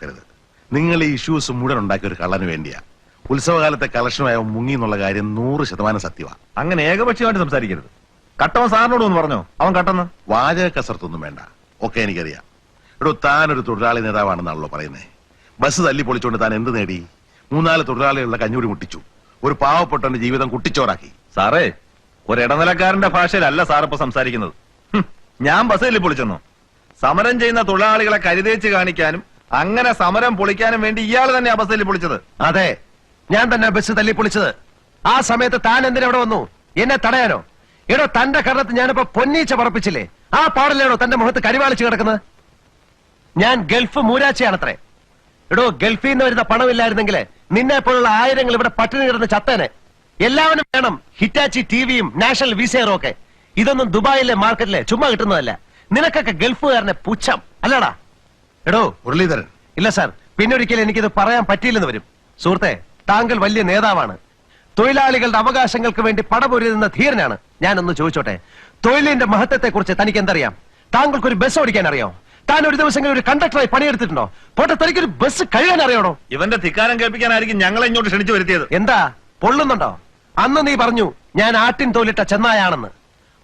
നോക്കരുത്. നിങ്ങൾ ഈ ഇഷ്യൂസ് മുഴുവൻ ഉണ്ടാക്കിയ ഒരു കള്ളന് വേണ്ടിയാ. ഉത്സവകാലത്തെ കളക്ഷനുമായ മുങ്ങി എന്നുള്ള കാര്യം 100% സത്യമാണ്. അങ്ങനെ ഏകപക്ഷീയമായിട്ട് സംസാരിക്കരുത്. കട്ടവൻ സാറിനോട് ഒന്ന് പറഞ്ഞോ? അവൻ കട്ടെന്ന് വാചക കസർത്തൊന്നും വേണ്ട, ഒക്കെ എനിക്കറിയാം. എടോ, താനൊരു തൊഴിലാളി നേതാവാണെന്നാണല്ലോ പറയുന്നത്. ബസ് തല്ലി പൊളിച്ചോണ്ട് താൻ എന്ത് നേടി? 3-4 തൊഴിലാളികളുടെ കഞ്ഞൂടി മുട്ടിച്ചു. ഒരു പാവപ്പെട്ടവന്റെ ജീവിതം കുട്ടിച്ചോറാക്കി. സാറേ, ഒരു ഇടനിലക്കാരന്റെ ഭാഷയിലല്ല സാറിപ്പോ സംസാരിക്കുന്നത്. ഞാൻ ബസ് തല്ലി പൊളിച്ചെന്നോ? സമരം ചെയ്യുന്ന തൊഴിലാളികളെ കരുതേച്ച് കാണിക്കാനും അങ്ങനെ സമരം പൊളിക്കാനും വേണ്ടി ഇയാൾ തന്നെയാ ബസ് തല്ലി പൊളിച്ചത്. അതെ, ഞാൻ തന്നെ ബസ് തല്ലി പൊളിച്ചത്. ആ സമയത്ത് താൻ എന്തിനാ ഇവിടെ വന്നു? എന്നെ തടയാനോ? എടോ, തന്റെ കരണത്ത് ഞാനിപ്പോ പൊന്നീച്ച പറപ്പിച്ചില്ലേ? ആ പാടലാണോ തന്റെ മുഖത്ത് കരിവാളിച്ച് കിടക്കുന്നത്? ഞാൻ ഗൾഫ് മൂരാച്ചയാണത്രേ. എടോ, ഗൾഫിൽ നിന്ന് വരുന്ന പണമില്ലായിരുന്നെങ്കിൽ നിന്നെ പോലുള്ള ആയിരങ്ങൾ ഇവിടെ പട്ടിണി കിടന്ന് ചത്തേനെ. എല്ലാവരും വേണം ഹിറ്റാച്ചി ടിവിയും നാഷണൽ വിസയറും ഒക്കെ. ഇതൊന്നും ദുബായിലെ മാർക്കറ്റിലെ ചുമ്മാ കിട്ടുന്നതല്ല. നിനക്കൊക്കെ ഗൾഫുകാരനെ പുച്ഛം അല്ലടാ. എടോ മുരളീധരൻ, ഇല്ല സാർ, പിന്നൊരിക്കലും എനിക്കിത് പറയാൻ പറ്റിയില്ലെന്ന് വരും. സുഹൃത്തെ, താങ്കൾ വലിയ നേതാവാണ്. തൊഴിലാളികളുടെ അവകാശങ്ങൾക്ക് വേണ്ടി പടപൊരുതുന്ന ധീരനാണ്. ഞാനൊന്ന് ചോദിച്ചോട്ടെ, തൊഴിലിന്റെ മഹത്വത്തെ കുറിച്ച് തനിക്ക് എന്തറിയാം? താങ്കൾക്കൊരു ബസ് ഓടിക്കാൻ അറിയോ? താൻ ഒരു ദിവസം ഒരു കണ്ടക്ടറായി പണിയെടുത്തിട്ടുണ്ടോ? പോട്ടെ, തനിക്കൊരു ബസ് കഴുകാൻ അറിയണോ? ഇവന്റെ ധിക്കാരം കേൾപ്പിക്കാനായിരിക്കും ഞങ്ങളെ ഇങ്ങോട്ട് ക്ഷണിച്ചു വരുത്തിയത്. എന്താ പൊള്ളുന്നുണ്ടോ? അന്ന് നീ പറഞ്ഞു ഞാൻ ആട്ടിൻ തോലിട്ട ചെന്നായാണെന്ന്.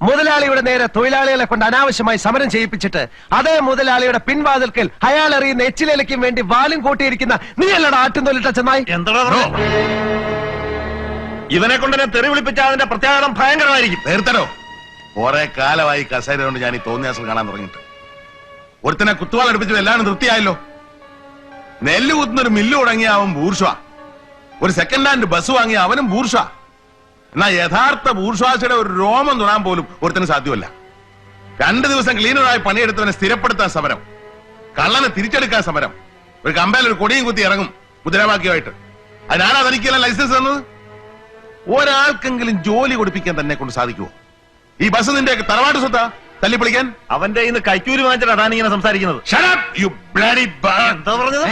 മുതലാളിയുടെ നേരെ തൊഴിലാളികളെ കൊണ്ട് അനാവശ്യമായി സമരം ചെയ്യിപ്പിച്ചിട്ട് അതേ മുതലാളിയുടെ പിൻവാതിൽക്കൽ അയാൾ എറിയുന്ന എച്ചിലേലയ്ക്കും വേണ്ടി വാലും കൂട്ടിയിരിക്കുന്ന നീയല്ലടാ ആട്ടിൻ തോലിട്ട ചെന്നായി. എന്താ ഇവനെ കൊണ്ട് തന്നെ തെറി വിളിപ്പിച്ച അതിന്റെ പ്രത്യാഘാതം ഭയങ്കരമായിരിക്കും. നേരത്തരോ, കുറെ കാലമായി കസേര കൊണ്ട് ഞാൻ ഈ തോന്നിയാസം കാണാൻ തുടങ്ങിയിട്ട്. ഒരുത്തനെ കുത്തുവാളടുപ്പിച്ചത് എല്ലാവരും തൃപ്തിയായല്ലോ. നെല്ല് കുത്തുന്നൊരു മില്ല് തുടങ്ങിയ അവൻ ബൂർഷ്വാ. ഒരു സെക്കൻഡ് ഹാൻഡ് ബസ് വാങ്ങിയ അവനും ബൂർഷ്വാ. എന്നാ യഥാർത്ഥ ബൂർഷ്വാസിയുടെ ഒരു രോമം തൊടാൻ പോലും ഒരുത്തന് സാധ്യമല്ല. 2 ദിവസം ക്ലീനറായി പണിയെടുത്തവനെ സ്ഥിരപ്പെടുത്താൻ സമരം, കള്ളനെ തിരിച്ചെടുക്കാൻ സമരം, ഒരു കമ്പയിൽ ഒരു കൊടിയും കുത്തി ഇറങ്ങും മുദ്രാവാക്യമായിട്ട്. അതിനാണ് തനിക്കെല്ലാം ലൈസൻസ് തന്നത്? ഒരാൾക്കെങ്കിലും ജോലി കൊടുപ്പിക്കാൻ തന്നെ കൊണ്ട് സാധിക്കുമോ? ഈ ബസ് നിന്റെ തറവാട്ട് സ്വത്താ തല്ലിപ്പൊളിക്കാൻ? അവന്റെ ഇന്ന് കൈക്കൂലി വാങ്ങിച്ചിട്ടാണ് ഇങ്ങനെ സംസാരിക്കുന്നത്. Shut up, you bloody bug. എന്താ പറഞ്ഞത്?